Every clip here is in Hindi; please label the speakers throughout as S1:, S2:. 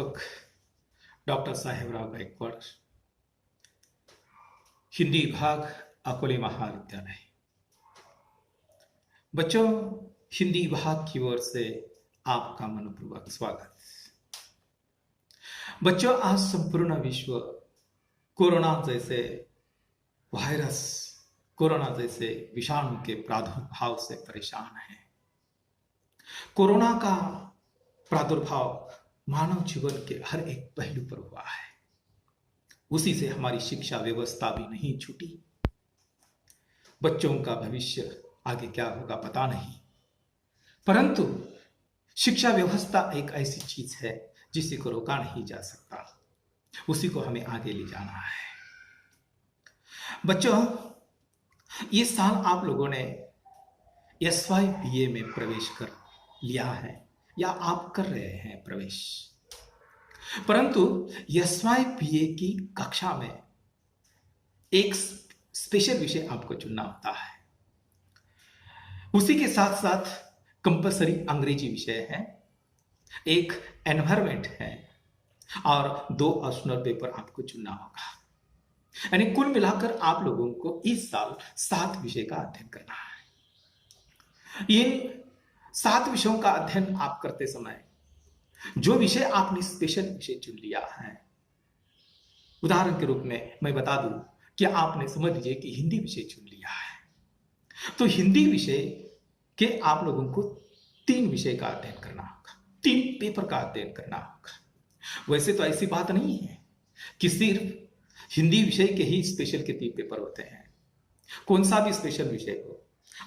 S1: डॉक्टर साहेबराव गायकवाड, हिंदी विभाग, अकोले महाविद्यालय। बच्चों, हिंदी विभाग की ओर से आपका मनपूर्वक स्वागत। बच्चों, आज संपूर्ण विश्व कोरोना जैसे वायरस, कोरोना जैसे विषाणु के प्रादुर्भाव से परेशान है। कोरोना का प्रादुर्भाव मानव जीवन के हर एक पहलू पर हुआ है। उसी से हमारी शिक्षा व्यवस्था भी नहीं छूटी। बच्चों का भविष्य आगे क्या होगा पता नहीं, परंतु शिक्षा व्यवस्था एक ऐसी चीज है जिसे को रोका नहीं जा सकता। उसी को हमें आगे ले जाना है। बच्चों, इस साल आप लोगों ने SYBA में प्रवेश कर लिया है या आप कर रहे हैं प्रवेश, परंतु SYBA की कक्षा में एक स्पेशल विषय आपको चुनना होता है। उसी के साथ साथ कंपलसरी अंग्रेजी विषय है, एक एनवायरमेंट है और 2 ऑप्शनल पेपर आपको चुनना होगा। यानी कुल मिलाकर आप लोगों को इस साल 7 विषय का अध्ययन करना है। इन 7 विषयों का अध्ययन आप करते समय जो विषय आपने स्पेशल विषय चुन लिया है, उदाहरण के रूप में मैं बता दूं कि आपने समझ लीजिए कि हिंदी विषय चुन लिया है, तो हिंदी विषय के आप लोगों को 3 विषय का अध्ययन करना होगा, 3 पेपर का अध्ययन करना होगा। वैसे तो ऐसी बात नहीं है कि सिर्फ हिंदी विषय के ही स्पेशल के 3 पेपर होते हैं। कौन सा भी स्पेशल विषय हो,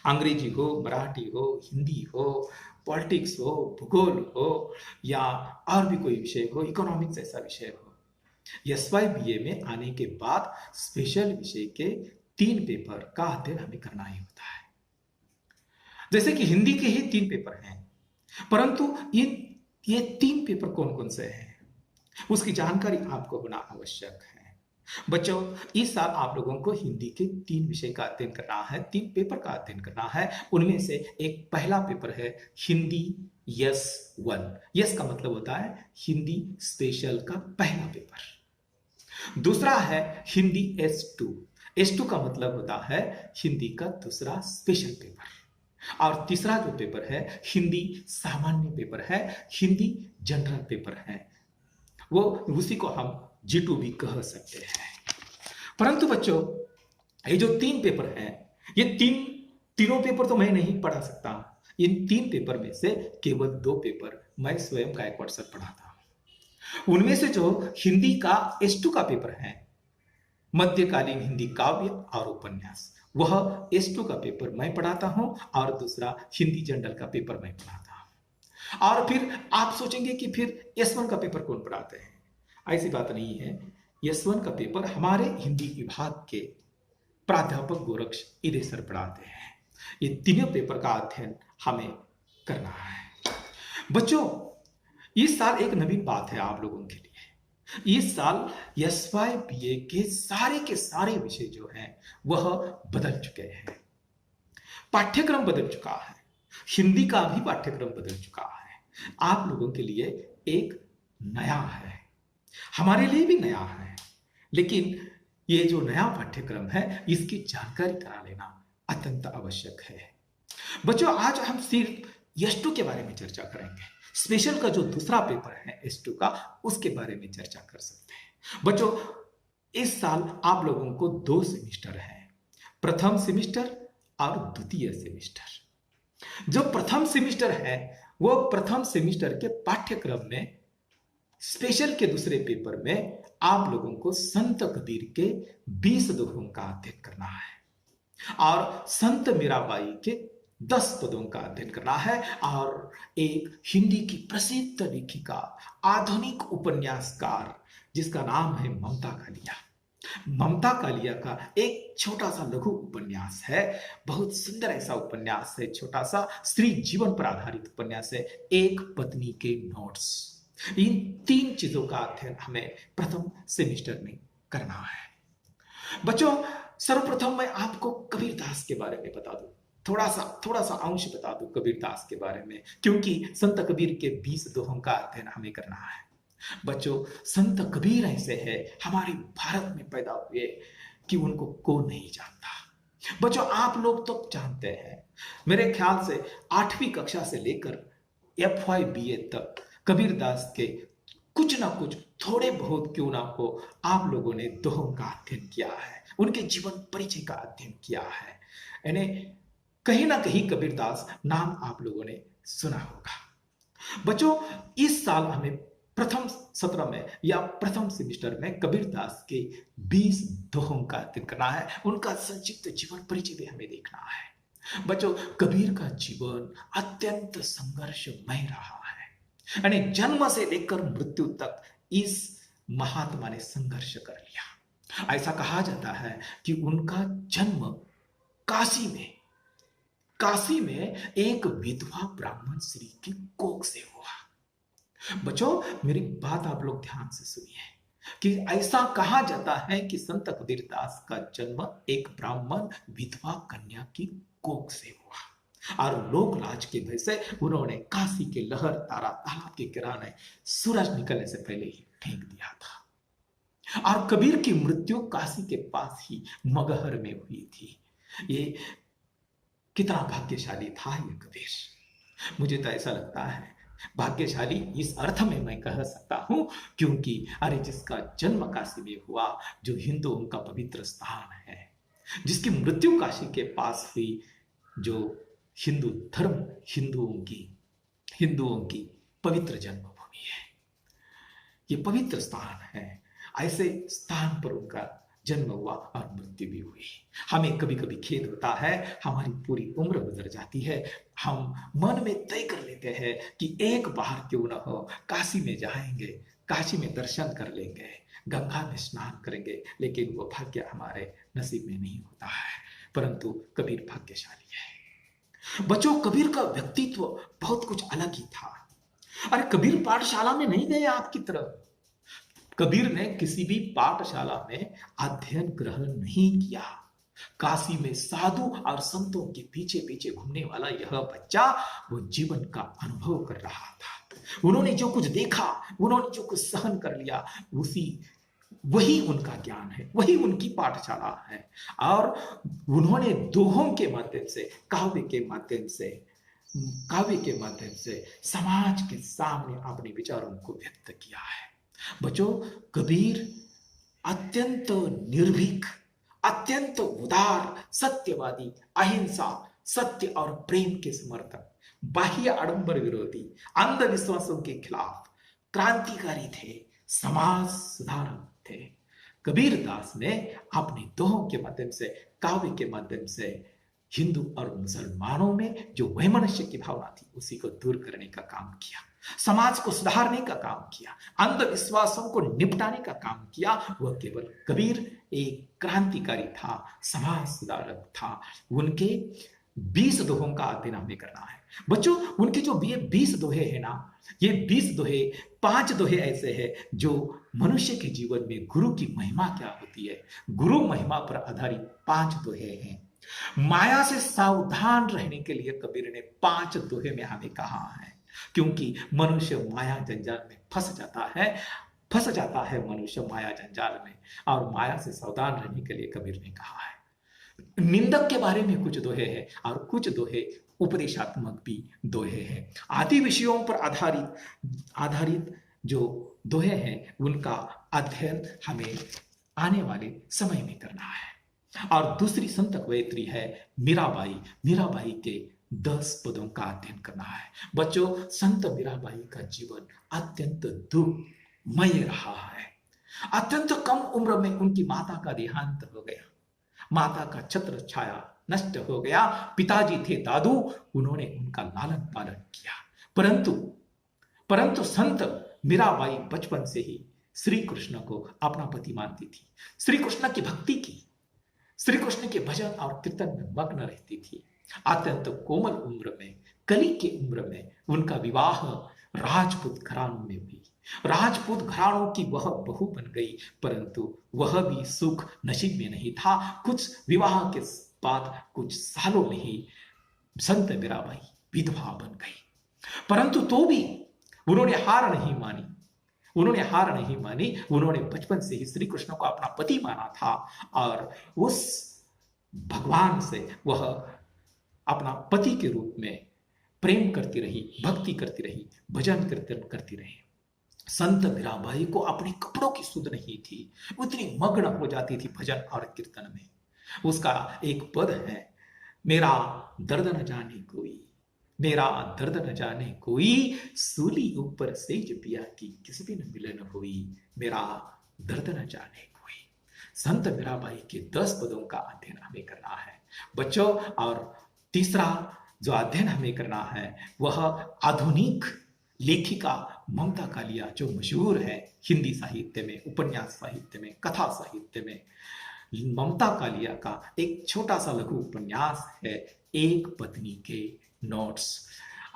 S1: अंग्रेजी हो, मराठी हो, हिंदी हो, पॉलिटिक्स हो, भूगोल हो या और भी कोई विषय हो, इकोनॉमिक्स जैसा विषय हो, SYBA में आने के बाद स्पेशल विषय के 3 पेपर का अध्ययन हमें करना ही होता है। जैसे कि हिंदी के ही 3 पेपर हैं, परंतु ये 3 पेपर कौन कौन से हैं उसकी जानकारी आपको होना आवश्यक है। बच्चों, इस साल आप लोगों को हिंदी के 3 विषय का अध्ययन करना है, 3 पेपर का अध्ययन करना है। उनमें से एक पहला पेपर है हिंदी S1। यस का मतलब होता है हिंदी स्पेशल का पहला पेपर। दूसरा है हिंदी S2। S2 का मतलब होता है हिंदी का दूसरा स्पेशल पेपर। और तीसरा जो पेपर है हिंदी सामान्य पेपर है, हिंदी जनरल पेपर है, वो उसी को हम G2 भी कह सकते हैं। परंतु बच्चों, ये जो 3 पेपर हैं, ये तीनों पेपर तो मैं नहीं पढ़ा सकता। इन 3 पेपर में से केवल 2 पेपर मैं स्वयं गायकवाड सर पढ़ाता हूं। उनमें से जो हिंदी का S2 का पेपर है, मध्यकालीन हिंदी काव्य और उपन्यास, वह S2 का पेपर मैं पढ़ाता हूं और दूसरा हिंदी जनरल का पेपर मैं पढ़ाता हूं। और फिर आप सोचेंगे कि फिर S1 का पेपर कौन पढ़ाते हैं? ऐसी बात नहीं है। S1 का पेपर हमारे हिंदी विभाग के प्राध्यापक गोरक्ष इदे सर पढ़ाते हैं। ये तीनों पेपर का अध्ययन हमें करना है। बच्चों, इस साल एक नवीन बात है आप लोगों के लिए। इस साल SYBA के सारे विषय जो हैं वह बदल चुके हैं। पाठ्यक्रम बदल चुका है, हिंदी का भी पाठ्यक्रम बदल चुका है। आप लोगों के लिए एक नया है, हमारे लिए भी नया है, लेकिन ये जो नया पाठ्यक्रम है इसकी जानकारी करा लेना अत्यंत आवश्यक है। बच्चों, आज हम सिर्फ S2 के बारे में चर्चा करेंगे। स्पेशल का जो दूसरा पेपर है S2 का, उसके बारे में चर्चा कर सकते हैं। बच्चों, इस साल आप लोगों को 2 सेमिस्टर है, प्रथम सेमिस्टर और द्वितीय सेमिस्टर। जो प्रथम सेमिस्टर है वो प्रथम सेमिस्टर के पाठ्यक्रम में स्पेशल के दूसरे पेपर में आप लोगों को संत कबीर के 20 दोहों का अध्ययन करना है और संत मीराबाई के 10 पदों का अध्ययन करना है और एक हिंदी की प्रसिद्ध लेखिका, आधुनिक उपन्यासकार जिसका नाम है ममता कालिया। ममता कालिया का एक छोटा सा लघु उपन्यास है, बहुत सुंदर ऐसा उपन्यास है, छोटा सा स्त्री जीवन पर आधारित उपन्यास है, एक पत्नी के नोट्स। इन 3 चीजों का अध्ययन हमें प्रथम सेमिस्टर में करना है। बच्चों, सर्वप्रथम मैं आपको कबीरदास के बारे में बता दूं, थोड़ा सा अंश बता दूं कबीरदास के बारे में, क्योंकि संत कबीर के 20 दोहों का अध्ययन हमें करना है। बच्चों, संत कबीर ऐसे हैं, हमारे भारत में पैदा हुए कि उनको कौन नहीं जानता। बच्चों, आप लोग तो जानते हैं, मेरे ख्याल से 8वीं कक्षा से लेकर FY BA तक कबीरदास के कुछ ना कुछ, थोड़े बहुत क्यों ना हो, आप लोगों ने दोहों का अध्ययन किया है, उनके जीवन परिचय का अध्ययन किया है। यानी कहीं ना कहीं कबीरदास नाम आप लोगों ने सुना होगा। बच्चों, इस साल हमें प्रथम सत्र में या प्रथम सेमिस्टर में कबीरदास के 20 दोहों का अध्ययन करना है, उनका संक्षिप्त जीवन परिचय भी हमें देखना है। बच्चों, कबीर का जीवन अत्यंत संघर्षमय रहा है, यानी जन्म से लेकर मृत्यु तक इस महात्मा ने संघर्ष कर लिया। ऐसा कहा जाता है कि उनका जन्म काशी में एक विधवा ब्राह्मण स्त्री की कोख से हुआ। बच्चों, मेरी बात आप लोग ध्यान से सुनिए कि ऐसा कहा जाता है कि संत कबीरदास का जन्म एक ब्राह्मण विधवा कन्या की कोख से हुआ और लोक लाज के भय से उन्होंने काशी के लहर तारा तालाब के किनारे सूरज निकलने से पहले ही फेंक दिया था। और कबीर की मृत्यु काशी के पास ही मगहर में हुई थी। ये कितना भाग्यशाली था ये कबीर। मुझे तो ऐसा लगता है भाग्यशाली इस अर्थ में मैं कह सकता हूं क्योंकि अरे जिसका जन्म काशी में हुआ, जो हिंदुओं का पवित्र स्थान है, जिसकी मृत्यु काशी के पास हुई, जो हिंदू धर्म, हिंदुओं की पवित्र जन्मभूमि है, ये पवित्र स्थान है, ऐसे स्थान पर उनका जन्म हुआ और मृत्यु भी हुई। हमें कभी कभी खेद होता है, हमारी पूरी उम्र गुजर जाती है, हम मन में तय कर लेते हैं कि एक बार क्यों न हो काशी में जाएंगे, काशी में दर्शन कर लेंगे, गंगा में स्नान करेंगे, लेकिन वो भाग्य हमारे नसीब में नहीं होता है। परंतु कबीर भाग्यशाली है। बच्चों, कबीर का व्यक्तित्व बहुत कुछ अलग ही था। अरे कबीर पाठशाला में नहीं गए आपकी तरफ, कबीर ने किसी भी पाठशाला में अध्ययन ग्रहण नहीं किया। काशी में साधु और संतों के पीछे पीछे घूमने वाला यह बच्चा वो जीवन का अनुभव कर रहा था। उन्होंने जो कुछ देखा, उन्होंने जो कुछ सहन कर लिया, वही उनका ज्ञान है, वही उनकी पाठशाला है। और उन्होंने दोहों के माध्यम से, काव्य के माध्यम से समाज के सामने अपने विचारों को व्यक्त किया है। बच्चों, कबीर अत्यंत निर्भीक, अत्यंत उदार, सत्यवादी, अहिंसा, सत्य और प्रेम के समर्थक, बाह्य आडंबर विरोधी, अंधविश्वासों के खिलाफ क्रांतिकारी थे, समाज सुधारक थे। कबीरदास ने अपने दोहों के माध्यम से, काव्य के माध्यम से हिंदू और मुसलमानों में जो वैमनस्य की भावना थी उसी को दूर करने का काम किया, समाज को सुधारने का काम किया, अंधविश्वासों को निपटाने का काम किया। वह केवल कबीर एक क्रांतिकारी था, समाज सुधारक था। उनके 20 दोहों का अध्ययन हमें करना है। बच्चों, उनके जो ये 20 दोहे हैं ना, ये 20 दोहे, 5 दोहे ऐसे हैं जो मनुष्य के जीवन में गुरु की महिमा क्या होती है, गुरु महिमा पर आधारित 5 दोहे हैं। माया से सावधान रहने के लिए कबीर ने 5 दोहे में हमें कहा है, क्योंकि मनुष्य माया जंजाल में फंस जाता है मनुष्य माया जंजाल में, और माया से सावधान रहने के लिए कबीर ने कहा है। निंदक के बारे में कुछ दोहे हैं और कुछ दोहे उपदेशात्मक भी दोहे हैं। आदि विषयों पर आधारित जो दोहे हैं उनका अध्ययन हमें आने वाले समय में करना है। और दूसरी संत कवयित्री है मीराबाई के 10 पदों का अध्ययन करना है। बच्चों, संत मीराबाई का जीवन अत्यंत दुखमय रहा है। अत्यंत कम उम्र में उनकी माता का देहांत हो गया, माता का छत्र छाया नष्ट हो गया। पिताजी थे दादू, उन्होंने उनका लालन पालन किया। परंतु संत मीराबाई बचपन से ही श्री कृष्ण को अपना पति मानती थी, श्री कृष्ण की भक्ति की, श्री कृष्ण के भजन और कीर्तन में मग्न रहती थी। अत्यंत कोमल उम्र में, कली की उम्र में उनका विवाह राजपूत घरानों में हुई। राजपूत घरानों की वह बहू बन गई, परंतु वह भी सुख नसीब में नहीं था। कुछ विवाह के बाद कुछ सालों में ही संत मीराबाई विधवा बन गई, परंतु तो भी उन्होंने हार नहीं मानी। उन्होंने हार नहीं मानी, उन्होंने बचपन से ही श्री कृष्ण को अपना पति माना था और उस भगवान से वह अपना पति के रूप में प्रेम करती रही, भक्ति करती रही, भजन कीर्तन करती रही। संत मीराबाई को अपने कपड़ों की सुध नहीं थी, उतनी मग्न हो जाती थी भजन और कीर्तन में। उसका एक पद है, मेरा दर्द न जाने कोई, मेरा दर्द न जाने कोई, सूली ऊपर सेज पिया की किस भी न मिलन हुई, मेरा दर्द न जाने कोई। संत मीराबाई के 10 पदों का अध्ययन हमें करना है बच्चों। और तीसरा जो अध्ययन हमें करना है वह आधुनिक लेखिका ममता कालिया, जो मशहूर है हिंदी साहित्य में, उपन्यास साहित्य में, कथा साहित्य में। ममता कालिया का एक छोटा सा लघु उपन्यास है, एक पत्नी के नोट्स।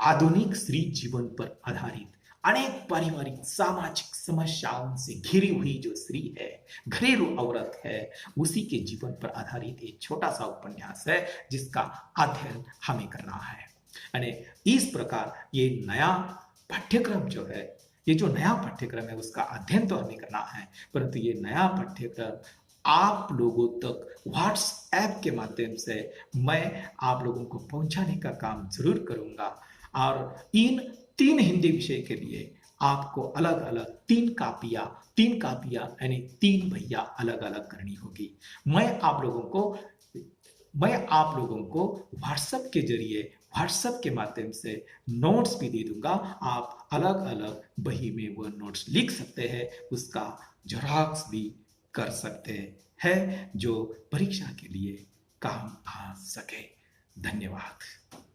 S1: आधुनिक स्त्री जीवन पर आधारित अनेक पारिवारिक सामाजिक समस्याओं से घिरी हुई जो स्त्री है, घरेलू औरत है, उसी के जीवन पर आधारित एक छोटा सा उपन्यास है जिसका अध्ययन हमें करना है। यानी इस प्रकार ये नया पाठ्यक्रम जो है, ये जो नया पाठ्यक्रम है उसका अध्ययन तो हमें करना है, परंतु ये नया पाठ्यक्रम आप लोगों तक व्हाट्सएप के माध्यम से मैं आप लोगों को पहुंचाने का काम जरूर करूंगा। और इन 3 हिंदी विषय के लिए आपको अलग अलग 3 कापियां यानी 3 भैया अलग अलग करनी होगी। मैं आप लोगों को व्हाट्सएप के जरिए, व्हाट्सएप के माध्यम से नोट्स भी दे दूंगा। आप अलग अलग बही में वह नोट्स लिख सकते हैं, उसका जेरॉक्स भी कर सकते हैं, जो परीक्षा के लिए काम आ सके। धन्यवाद।